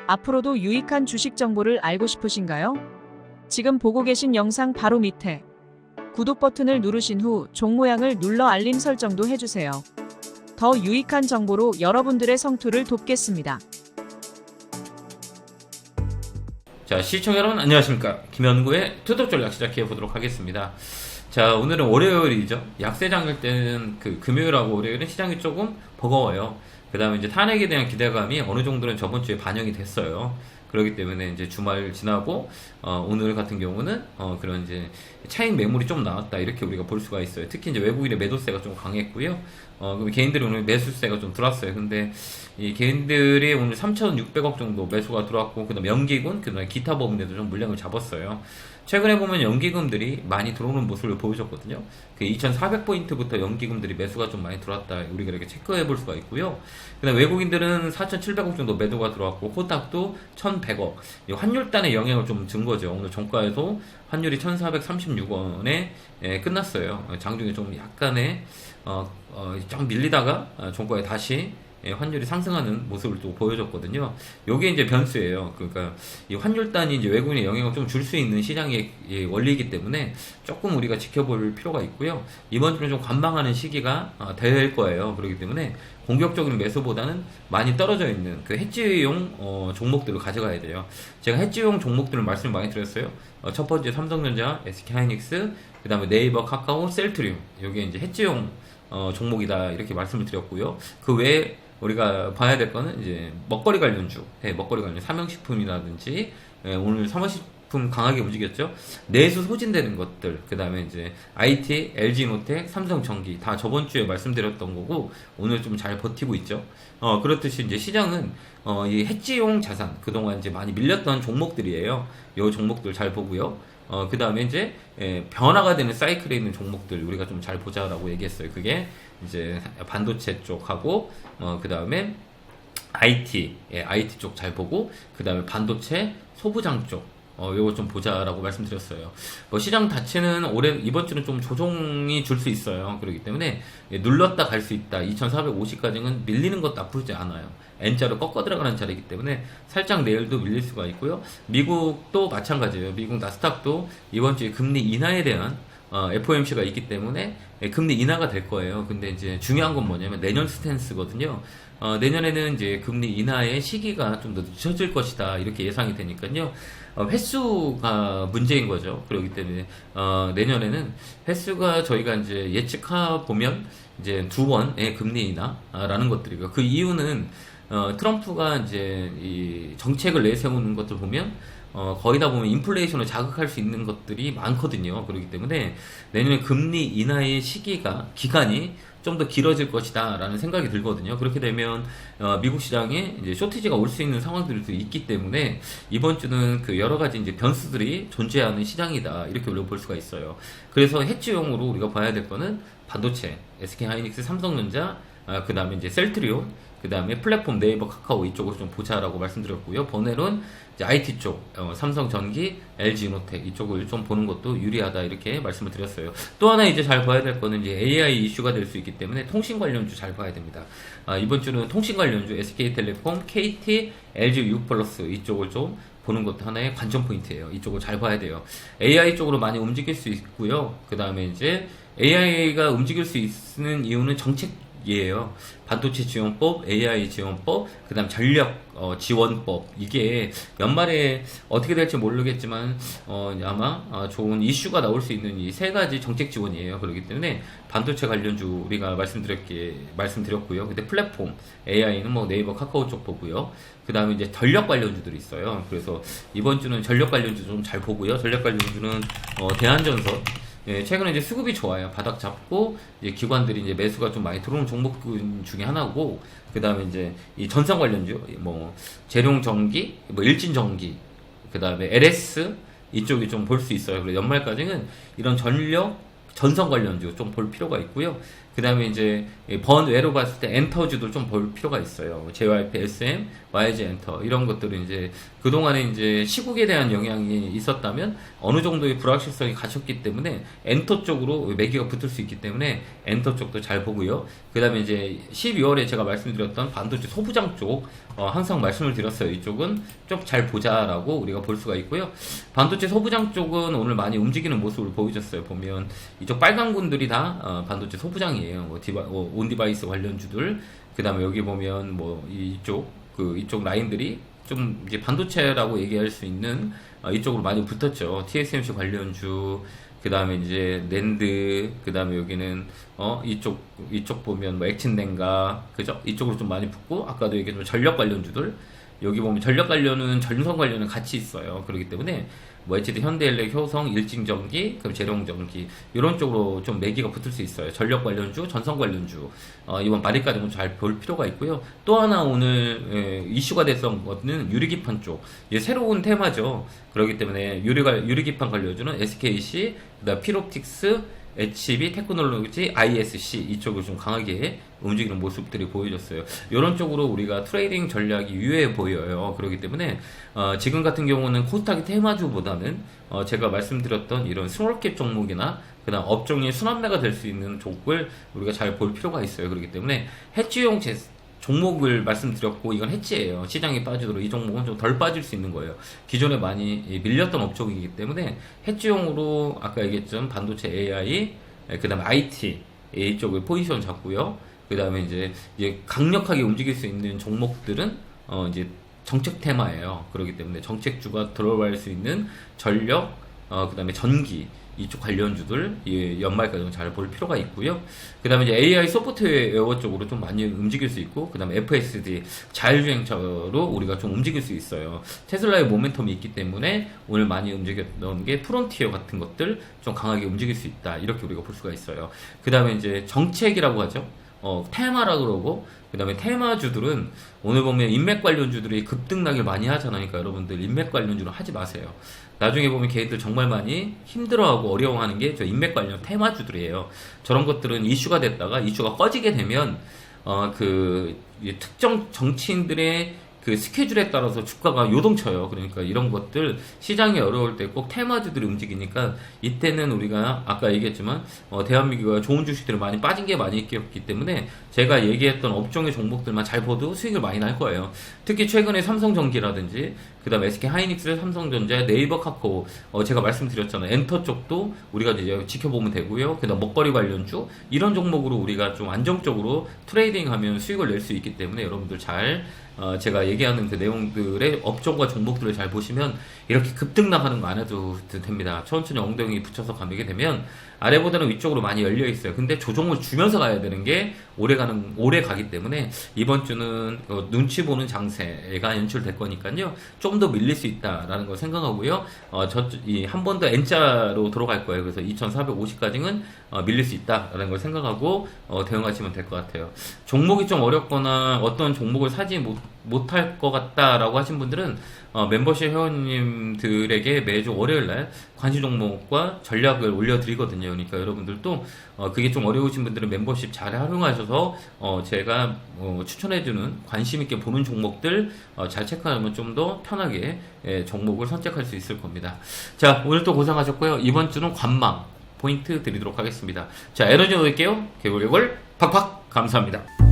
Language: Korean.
앞으로도 유익한 주식 정보를 알고 싶으신가요? 지금 보고 계신 영상 바로 밑에 구독 버튼을 누르신 후 종 모양을 눌러 알림 설정도 해주세요. 더 유익한 정보로 여러분들의 성투를 돕겠습니다. 자, 시청자 여러분 안녕하십니까. 김현구의 투톱 전략 시작해 보도록 하겠습니다. 자, 오늘은 월요일이죠. 약세장일 때는 금요일하고 월요일은 시장이 조금 버거워요. 그 다음에 이제 탄핵에 대한 기대감이 어느 정도는 저번 주에 반영이 됐어요. 그렇기 때문에 이제 주말 지나고 오늘 같은 경우는 그런 이제 차익 매물이 좀 나왔다 이렇게 우리가 볼 수가 있어요. 특히 이제 외국인의 매도세가 좀 강했고요. 그럼 개인들이 오늘 매수세가 좀 들어왔어요. 근데 이 개인들이 오늘 3,600억 정도 매수가 들어왔고, 그다음 연기금, 그다음에 기타 법인에도 좀 물량을 잡았어요. 최근에 보면 연기금들이 많이 들어오는 모습을 보여줬거든요. 그 2,400포인트부터 연기금들이 매수가 좀 많이 들어왔다. 우리가 이렇게 체크해 볼 수가 있고요. 그다음 외국인들은 4,700억 정도 매도가 들어왔고, 코닥도 1,100억. 환율단의 영향을 좀 준 거죠. 오늘 종가에도 환율이 1,436원에 끝났어요. 장중에 좀 약간의 좀 밀리다가 종가에 다시 환율이 상승하는 모습을 또 보여줬거든요. 요게 이제 변수예요. 그러니까 이 환율단이 이제 외국인의 영향을 좀 줄 수 있는 시장의 원리이기 때문에 조금 우리가 지켜볼 필요가 있고요. 이번 주는 좀 관망하는 시기가 될 거예요. 그렇기 때문에 공격적인 매수보다는 많이 떨어져 있는 그 해지용 종목들을 가져가야 돼요. 제가 해지용 종목들을 말씀을 많이 드렸어요. 첫 번째 삼성전자, SK하이닉스, 그 다음에 네이버, 카카오, 셀트리움. 요게 이제 해지용 종목이다 이렇게 말씀을 드렸고요. 그 외에 우리가 봐야 될 거는 이제 먹거리 관련주, 먹거리 관련 삼양식품이라든지 오늘 사무식품 강하게 움직였죠. 내수 소진되는 것들, 그 다음에 이제 IT, LG노텍, 삼성전기 다 저번 주에 말씀드렸던 거고 오늘 좀 잘 버티고 있죠. 그렇듯이 이제 시장은 이 해지용 자산 그동안 이제 많이 밀렸던 종목들이에요. 이 종목들 잘 보고요. 그 다음에 이제 변화가 되는 사이클에 있는 종목들 우리가 좀 잘 보자라고 얘기했어요. 그게 이제 반도체 쪽하고 그 다음에 IT, IT 쪽 잘 보고 그 다음에 반도체 소부장 쪽 요거 좀 보자라고 말씀드렸어요. 시장 자체는 이번 주는 좀 조정이 줄 수 있어요. 그렇기 때문에 눌렀다 갈 수 있다. 2,450까지는 밀리는 것도 나쁘지 않아요. N자로 꺾어 들어가는 자리이기 때문에 살짝 내일도 밀릴 수가 있고요. 미국도 마찬가지예요. 미국 나스닥도 이번 주에 금리 인하에 대한 FOMC가 있기 때문에 금리 인하가 될 거예요. 근데 이제 중요한 건 뭐냐면 내년 스탠스거든요. 내년에는 이제 금리 인하의 시기가 좀 더 늦춰질 것이다. 이렇게 예상이 되니까요. 횟수가 문제인 거죠. 그렇기 때문에 내년에는 횟수가 저희가 이제 예측하 보면 이제 2번의 금리 인하라는 것들이고, 그 이유는 트럼프가 이제 이 정책을 내세우는 것들 보면 거의 다 보면 인플레이션을 자극할 수 있는 것들이 많거든요. 그렇기 때문에 내년에 금리 인하의 기간이 좀 더 길어질 것이다 라는 생각이 들거든요. 그렇게 되면 미국 시장에 이제 쇼티지가 올 수 있는 상황들도 있기 때문에 이번 주는 그 여러 가지 이제 변수들이 존재하는 시장이다 이렇게 우리가 볼 수가 있어요. 그래서 해지용으로 우리가 봐야 될 거는 반도체, SK하이닉스, 삼성전자, 그 다음에 이제 셀트리온, 그 다음에 플랫폼 네이버, 카카오 이쪽으로 좀 보자라고 말씀드렸고요. 번외로는 이제 IT 쪽, 삼성전기, LG노텍 이쪽을 좀 보는 것도 유리하다 이렇게 말씀을 드렸어요. 또 하나 이제 잘 봐야 될 거는 이제 AI 이슈가 될 수 있기 때문에 통신 관련주 잘 봐야 됩니다. 이번 주는 통신 관련주 SK텔레콤, KT, LG U+, 이쪽을 좀 보는 것도 하나의 관전 포인트예요. 이쪽을 잘 봐야 돼요. AI 쪽으로 많이 움직일 수 있고요. 그 다음에 이제 AI가 움직일 수 있는 이유는 정책이에요. 반도체 지원법, AI 지원법, 그 다음 전력 지원법. 이게 연말에 어떻게 될지 모르겠지만 아마 좋은 이슈가 나올 수 있는 이 세 가지 정책 지원이에요. 그렇기 때문에 반도체 관련주 우리가 말씀드렸고요. 근데 플랫폼 AI는 뭐 네이버, 카카오 쪽 보고요. 그 다음에 이제 전력 관련주들이 있어요. 그래서 이번 주는 전력 관련주 좀 잘 보고요. 전력 관련주는 대한전선. 최근에 이제 수급이 좋아요. 바닥 잡고 이제 기관들이 이제 매수가 좀 많이 들어오는 종목 중에 하나고, 그 다음에 이제 이 전선 관련주, 뭐 재룡전기, 뭐 일진전기, 그 다음에 LS 이쪽이 좀 볼 수 있어요. 그래서 연말까지는 이런 전선 관련주 좀 볼 필요가 있고요. 그 다음에 이제 번외로 봤을 때 엔터주도 좀 볼 필요가 있어요. JYP, SM, YG 엔터 이런 것들은 이제 그동안에 이제 시국에 대한 영향이 있었다면 어느 정도의 불확실성이 갖췄기 때문에 엔터 쪽으로 매기가 붙을 수 있기 때문에 엔터 쪽도 잘 보고요. 그 다음에 이제 12월에 제가 말씀드렸던 반도체 소부장 쪽 항상 말씀을 드렸어요. 이쪽은 좀 잘 보자라고 우리가 볼 수가 있고요. 반도체 소부장 쪽은 오늘 많이 움직이는 모습을 보여줬어요. 보면 이쪽 빨간 군들이 다 반도체 소부장이에요. 온디바이스 관련주들. 그 다음에 여기 보면 뭐 이쪽 라인들이 좀 이제 반도체라고 얘기할 수 있는 이쪽으로 많이 붙었죠. TSMC 관련주. 그 다음에 이제 낸드, 그 다음에 여기는 이쪽 보면 뭐 액친냉가, 그죠? 이쪽으로 좀 많이 붙고, 아까도 얘기했지만 전력 관련주들, 여기 보면 전력 관련은 전선 관련은 같이 있어요. 그렇기 때문에 뭐 HD 현대엘렉, 효성, 일진전기, 그럼 재룡전기 이런 쪽으로 좀 매기가 붙을 수 있어요. 전력 관련주, 전선 관련주 이번 말일까지는 잘 볼 필요가 있고요. 또 하나 오늘 이슈가 됐던 것은 유리기판 쪽, 이게 새로운 테마죠. 그렇기 때문에 유리기판 관련주는 SKC, 그다음 필옵틱스, HB 테크놀로지, ISC 이쪽을 좀 강하게 움직이는 모습들이 보여졌어요. 이런 쪽으로 우리가 트레이딩 전략이 유효해 보여요. 그렇기 때문에 지금 같은 경우는 코스닥의 테마주보다는 제가 말씀드렸던 이런 스몰캡 종목이나 그다음 업종의 순환매가 될 수 있는 쪽을 우리가 잘 볼 필요가 있어요. 그렇기 때문에 해지용 종목을 말씀드렸고 이건 해지예요. 시장이 빠지도록 이 종목은 좀 덜 빠질 수 있는 거예요. 기존에 많이 밀렸던 업종이기 때문에 해지용으로 아까 얘기했던 반도체 AI, 그 다음에 IT 이쪽을 포지션 잡고요. 그 다음에 이제 강력하게 움직일 수 있는 종목들은 이제 정책 테마예요. 그렇기 때문에 정책주가 들어갈 수 있는 전력, 그 다음에 전기 이쪽 관련주들 연말까지 잘 볼 필요가 있고요. 그 다음에 이제 AI 소프트웨어 쪽으로 좀 많이 움직일 수 있고, 그 다음에 FSD 자율주행차로 우리가 좀 움직일 수 있어요. 테슬라의 모멘텀이 있기 때문에 오늘 많이 움직였던 게 프론티어 같은 것들 좀 강하게 움직일 수 있다. 이렇게 우리가 볼 수가 있어요. 그 다음에 이제 정책이라고 하죠. 테마라 그러고, 그 다음에 테마주들은 오늘 보면 인맥 관련주들이 급등락을 많이 하잖아요. 그러니까 여러분들 인맥 관련주는 하지 마세요. 나중에 보면 걔들 정말 많이 힘들어하고 어려워하는 게 저 인맥 관련 테마주들이에요. 저런 것들은 이슈가 됐다가 이슈가 꺼지게 되면 특정 정치인들의 그 스케줄에 따라서 주가가 요동쳐요. 그러니까 이런 것들 시장이 어려울 때 꼭 테마주들이 움직이니까 이때는 우리가 아까 얘기했지만 대한민국가 좋은 주식들이 많이 빠진 게 많이 있기 때문에 제가 얘기했던 업종의 종목들만 잘 봐도 수익을 많이 날 거예요. 특히 최근에 삼성전기라든지 그 다음에 SK하이닉스, 삼성전자, 네이버 카카오 제가 말씀드렸잖아요. 엔터 쪽도 우리가 이제 지켜보면 되고요. 그 다음 먹거리 관련주 이런 종목으로 우리가 좀 안정적으로 트레이딩하면 수익을 낼 수 있기 때문에 여러분들 잘 제가 얘기하는 그 내용들의 업종과 종목들을 잘 보시면 이렇게 급등나가는 거 안 해도 됩니다. 천천히 엉덩이 붙여서 가게 되면 아래보다는 위쪽으로 많이 열려 있어요. 근데 조정을 주면서 가야 되는 게 오래 가기 때문에 이번 주는 눈치 보는 장세가 연출될 거니까요. 좀 더 밀릴 수 있다라는 걸 생각하고요. 한 번 더 N자로 들어갈 거예요. 그래서 2450까지는 밀릴 수 있다라는 걸 생각하고 대응하시면 될 것 같아요. 종목이 좀 어렵거나 어떤 종목을 사지 못할 것 같다라고 하신 분들은 멤버십 회원님들에게 매주 월요일날 관심 종목과 전략을 올려드리거든요. 그러니까 여러분들도 그게 좀 어려우신 분들은 멤버십 잘 활용하셔서 제가 추천해주는 관심있게 보는 종목들 잘 체크하면 좀 더 편하게 종목을 선택할 수 있을 겁니다. 자, 오늘 또 고생하셨고요. 이번 주는 관망 포인트 드리도록 하겠습니다. 자, 에너지 넣을게요. 개골개골 팍팍 감사합니다.